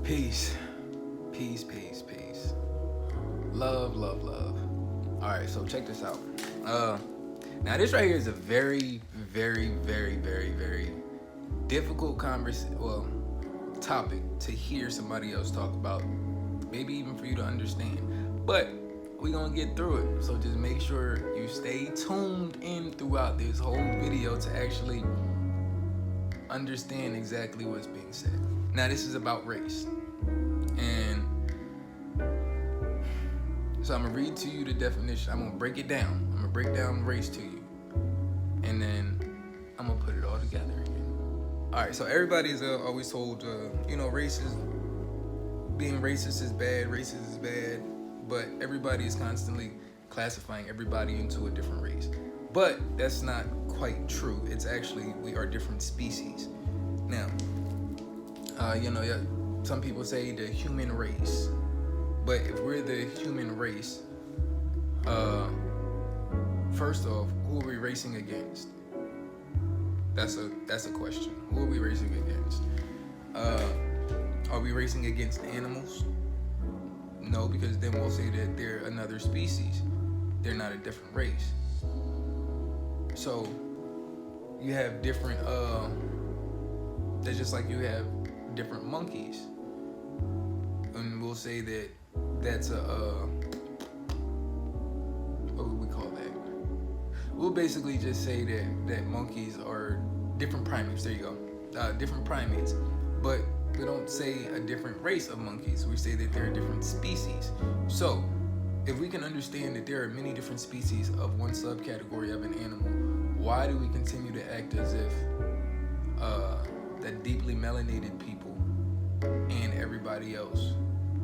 Peace. Peace, peace, peace. Love, love, love. Alright, so check this out. Now this right here is a very, very, very, very, very difficult topic to hear somebody else talk about. Maybe even for you to understand. But we're gonna get through it. So just make sure you stay tuned in throughout this whole video to actually understand exactly what's being said. Now this is about race. And so I'm gonna read to you the definition. I'm gonna break it down. I'm gonna break down race to you. And then I'm gonna put it all together again. All right, so everybody's always told, being racist is bad, but everybody is constantly classifying everybody into a different race. But that's not quite true. It's actually, we are different species. Now, some people say the human race, but if we're the human race, first off, who are we racing against? That's a question. Who are we racing against? Are we racing against animals? No, because then we'll say that they're another species. They're not a different race. So you have different, that's just like you have different monkeys. And we'll say that that's what would we call that? We'll basically just say that monkeys are different primates. There you go. Different primates. But we don't say a different race of monkeys. We say that they're a different species. So if we can understand that there are many different species of one subcategory of an animal, why do we continue to act as if that deeply melanated people and everybody else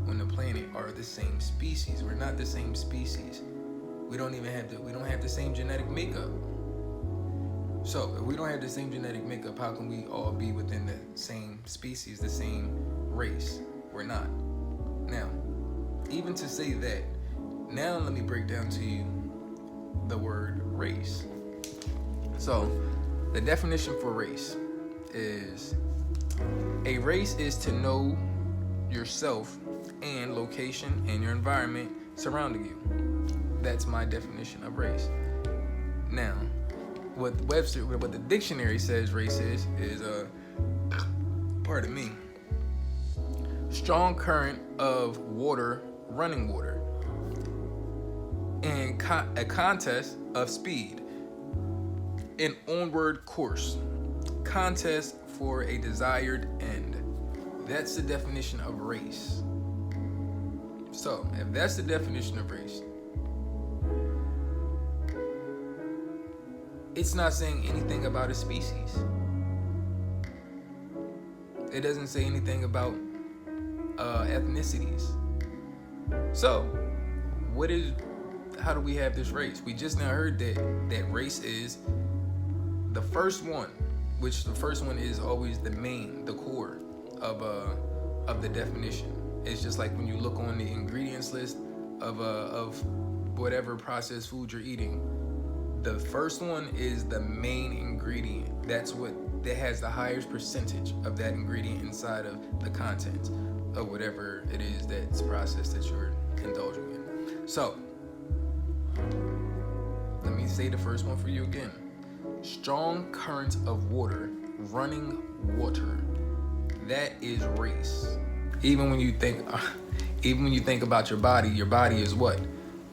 on the planet are the same species? We're not the same species. We don't have the same genetic makeup. So if we don't have the same genetic makeup, how can we all be within the same species, the same race? We're not. Now, even to say that, now let me break down to you the word race. So the definition for race is, a race is to know yourself and location and your environment surrounding you. That's my definition of race. Now, what the dictionary says race is pardon me, strong current of water, running water, and a contest of speed, an onward course, contest for a desired end. That's the definition of race. So, if that's the definition of race, it's not saying anything about a species. It doesn't say anything about ethnicities. So, how do we have this race? We just now heard that race is the first one, which the first one is always the core of the definition. It's just like when you look on the ingredients list of whatever processed food you're eating, the first one is the main ingredient. That has the highest percentage of that ingredient inside of the content of whatever it is that's processed that you're indulging in. So, let me say the first one for you again. Strong current of water, running water. That is race. Even when you think about your body is what?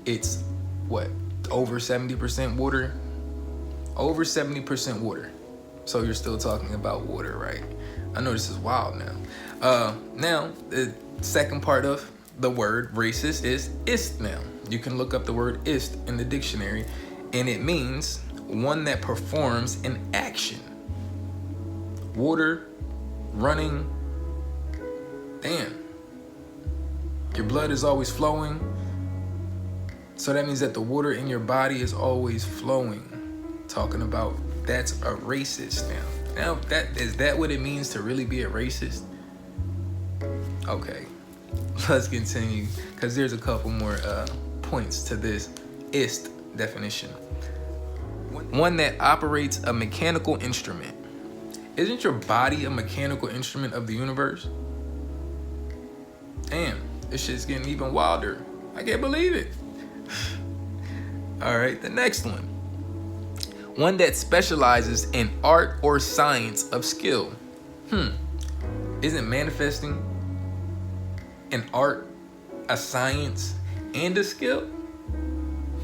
It's what? Over 70% water? Over 70% water. So you're still talking about water, right? I know this is wild now. Now, the second part of the word racist is ist now. You can look up the word ist in the dictionary, and it means one that performs an action. Water, running, damn. Your blood is always flowing. So that means that the water in your body is always flowing. Talking about that's a racist now. Now, is that what it means to really be a racist? Okay, let's continue, because there's a couple more points to this ist definition. One that operates a mechanical instrument. Isn't your body a mechanical instrument of the universe? Damn, this shit's getting even wilder. I can't believe it. All right, the next one. One that specializes in art or science of skill. Isn't manifesting an art, a science, and a skill?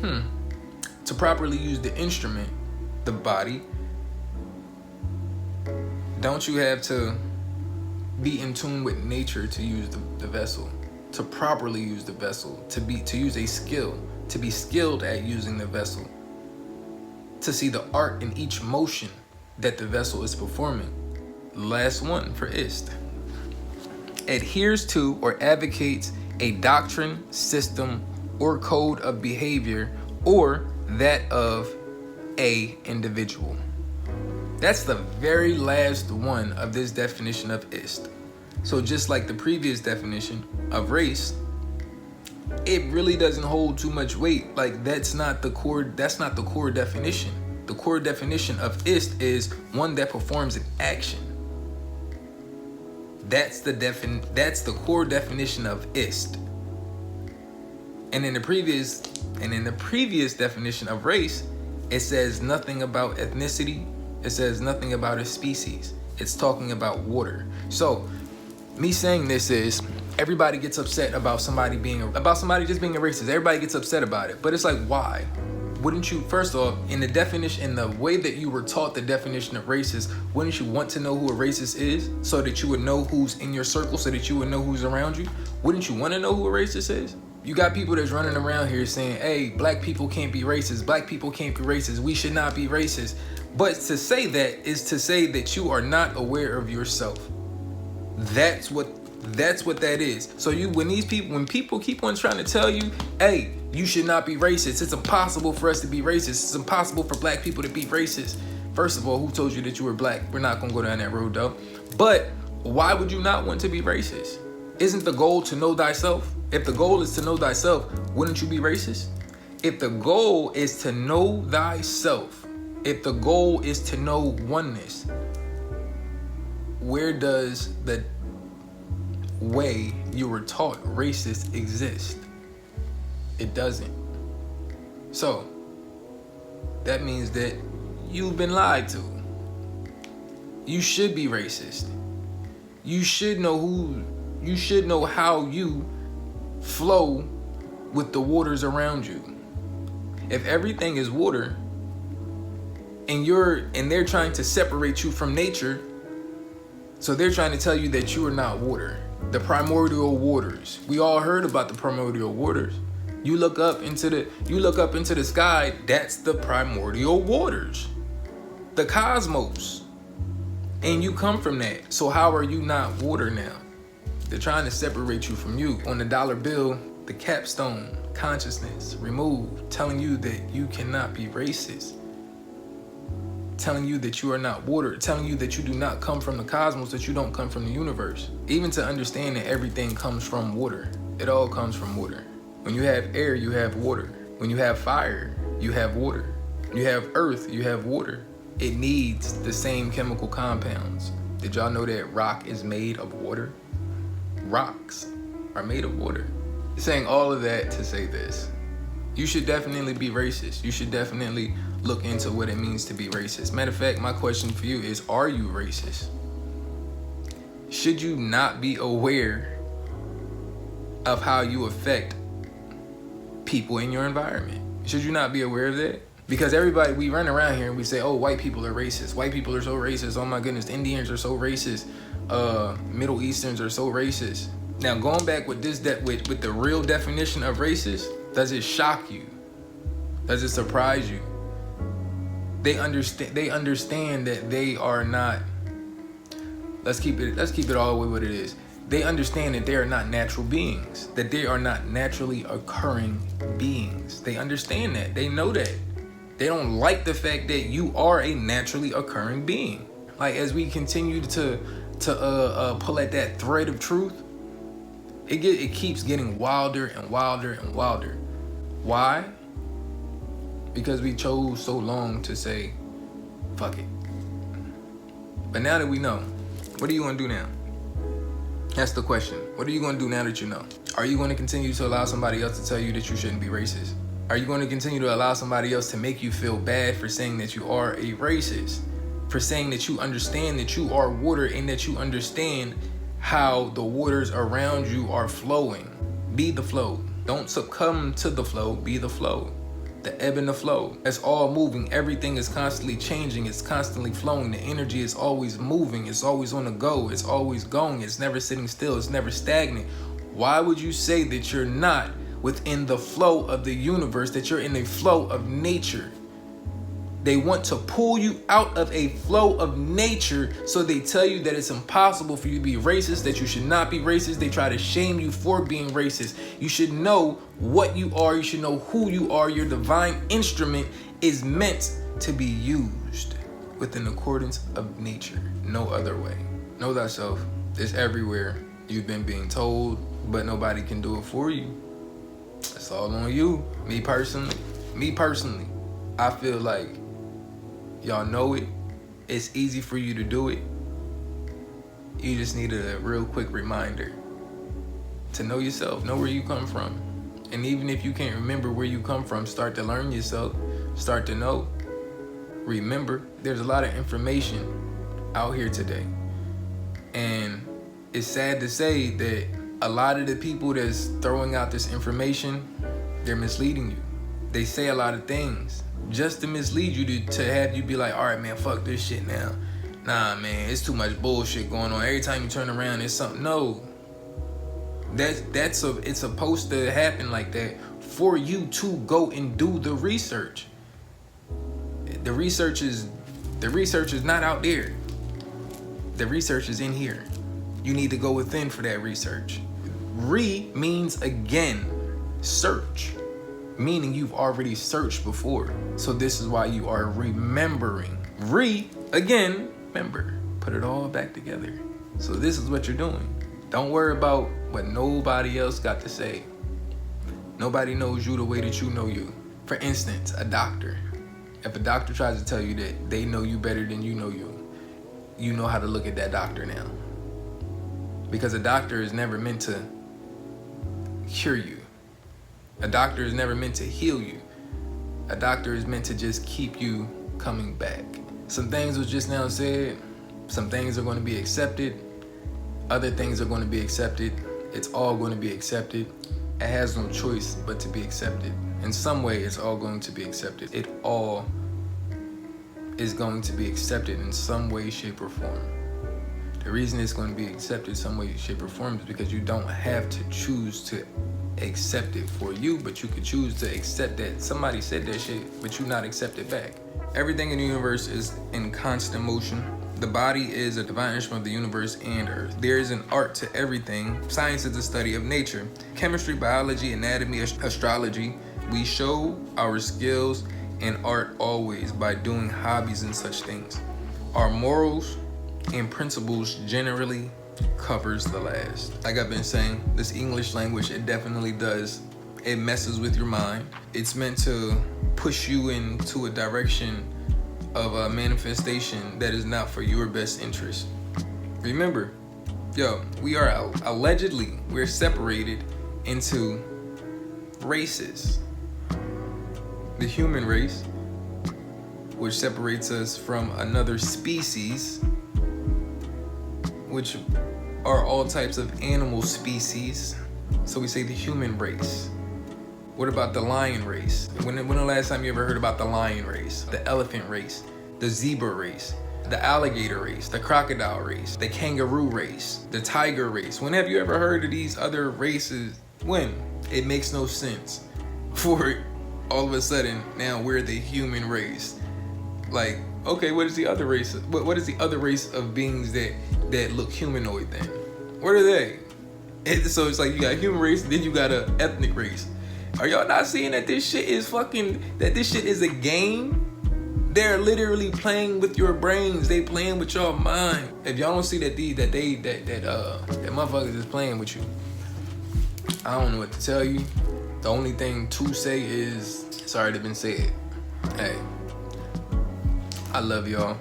To properly use the instrument, the body, don't you have to be in tune with nature to use the vessel, to properly use the vessel, to use a skill, to be skilled at using the vessel, to see the art in each motion that the vessel is performing. Last one for ist. Adheres to or advocates a doctrine, system, or code of behavior, or that of a individual. That's the very last one of this definition of ist. So just like the previous definition of race, it really doesn't hold too much weight. Like that's not the core definition. The core definition of ist is one that performs an action. That's the core definition of ist. And in the previous definition of race, it says nothing about ethnicity. It says nothing about a species. It's talking about water. So me saying this is everybody gets upset about somebody just being a racist. Everybody gets upset about it. But it's like, why? Wouldn't you, first off, in the definition, in the way that you were taught the definition of racist, wouldn't you want to know who a racist is so that you would know who's in your circle, so that you would know who's around you? Wouldn't you want to know who a racist is? You got people that's running around here saying, hey, black people can't be racist. Black people can't be racist. We should not be racist. But to say that is to say that you are not aware of yourself. That's what that is. So when people keep on trying to tell you, hey, you should not be racist. It's impossible for us to be racist. It's impossible for black people to be racist. First of all, who told you that you were black? We're not gonna go down that road though. But why would you not want to be racist? Isn't the goal to know thyself? If the goal is to know thyself, wouldn't you be racist? If the goal is to know thyself, if the goal is to know oneness, where does the way you were taught racist exist? It doesn't. So that means that you've been lied to. You should be racist. You should know how you flow with the waters around you. If everything is water and they're trying to separate you from nature, so they're trying to tell you that you are not water. The primordial waters. We all heard about the primordial waters. You look up into the sky, that's the primordial waters. The cosmos. And you come from that. So how are you not water now? They're trying to separate you from you. On the dollar bill, the capstone, consciousness removed, telling you that you cannot be racist. Telling you that you are not water, telling you that you do not come from the cosmos, that you don't come from the universe. Even to understand that everything comes from water. It all comes from water. When you have air, you have water. When you have fire, you have water. When you have earth, you have water. It needs the same chemical compounds. Did y'all know that rock is made of water? Rocks are made of water. Saying all of that to say this. You should definitely be racist. You should definitely look into what it means to be racist. Matter of fact, my question for you is, are you racist? Should you not be aware of how you affect people in your environment? Should you not be aware of that? Because everybody, we run around here and we say, oh, white people are racist. White people are so racist. Oh my goodness, Indians are so racist. Middle Easterns are so racist. Now going back with with the real definition of racist, does it shock you? Does it surprise you? They understand that they are not, let's keep it all the way what it is. They understand that they are not natural beings, that they are not naturally occurring beings. They understand that. They know that. They don't like the fact that you are a naturally occurring being. Like as we continue to pull at that thread of truth, it keeps getting wilder and wilder and wilder. Why? Because we chose so long to say, fuck it. But now that we know, what do you want to do now? That's the question. What are you going to do now that you know? Are you going to continue to allow somebody else to tell you that you shouldn't be racist? Are you going to continue to allow somebody else to make you feel bad for saying that you are a racist? For saying that you understand that you are water and that you understand how the waters around you are flowing. Be the flow. Don't succumb to the flow. Be the flow. The ebb and the flow. It's all moving. Everything is constantly changing. It's constantly flowing. The energy is always moving. It's always on the go. It's always going. It's never sitting still. It's never stagnant. Why would you say that you're not within the flow of the universe, that you're in a flow of nature? They want to pull you out of a flow of nature, so they tell you that it's impossible for you to be racist, that you should not be racist. They try to shame you for being racist. You should know what you are. You should know who you are. Your divine instrument is meant to be used within accordance of nature. No other way. Know thyself. It's everywhere. You've been being told, but nobody can do it for you. It's all on you. Me personally, I feel like y'all know it. It's easy for you to do it. You just need a real quick reminder to know yourself, know where you come from. And even if you can't remember where you come from, start to learn yourself, start to know. Remember, there's a lot of information out here today. And it's sad to say that a lot of the people that's throwing out this information, they're misleading you. They say a lot of things just to mislead you, to have you be like, all right, man, fuck this shit now. Nah, man, it's too much bullshit going on. Every time you turn around, it's something. No, it's supposed to happen like that for you to go and do the research. The research is not out there. The research is in here. You need to go within for that research. Means again, search. Meaning you've already searched before. So this is why you are remembering. Again, remember. Put it all back together. So this is what you're doing. Don't worry about what nobody else got to say. Nobody knows you the way that you know you. For instance, a doctor. If a doctor tries to tell you that they know you better than you know how to look at that doctor now. Because a doctor is never meant to cure you. A doctor is never meant to heal you. A doctor is meant to just keep you coming back. Some things was just now said. Some things are going to be accepted. Other things are going to be accepted. It's all going to be accepted. It has no choice but to be accepted. In some way, it's all going to be accepted. It all is going to be accepted in some way, shape, or form. The reason it's going to be accepted some way, shape, or form is because you don't have to choose to accept it for you, but you could choose to accept that somebody said that shit, but you not accept it back. Everything in the universe is in constant motion. The body is a divine instrument of the universe and earth. There is an art to everything. Science is the study of nature. Chemistry, biology, anatomy, astrology. We show our skills and art always by doing hobbies and such things. Our morals and principles generally covers the last. Like I've been saying, this English language, it definitely does. It messes with your mind. It's meant to push you into a direction of a manifestation that is not for your best interest. Remember, we are we're separated into races. The human race, which separates us from another species, which are all types of animal species. So we say the human race. What about the lion race? When the last time you ever heard about the lion race, the elephant race, the zebra race, the alligator race, the crocodile race, the kangaroo race, the tiger race? When have you ever heard of these other races? When? It makes no sense for all of a sudden now we're the human race. Like, okay, what is the other race? What is the other race of beings that look humanoid then? What are they? So it's like you got a human race, then you got an ethnic race. Are y'all not seeing that this shit is a game? They're literally playing with your brains. They playing with your mind. If y'all don't see that motherfuckers is playing with you, I don't know what to tell you. The only thing to say is sorry to been said. Hey, I love y'all.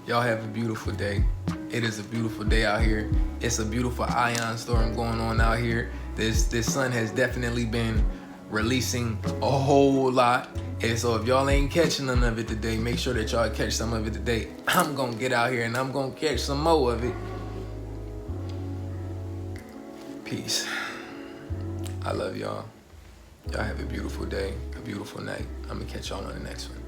Y'all have a beautiful day. It is a beautiful day out here. It's a beautiful ion storm going on out here. This sun has definitely been releasing a whole lot. And so if y'all ain't catching none of it today, make sure that y'all catch some of it today. I'm gonna get out here and I'm gonna catch some more of it. Peace. I love y'all. Y'all have a beautiful day, a beautiful night. I'm gonna catch y'all on the next one.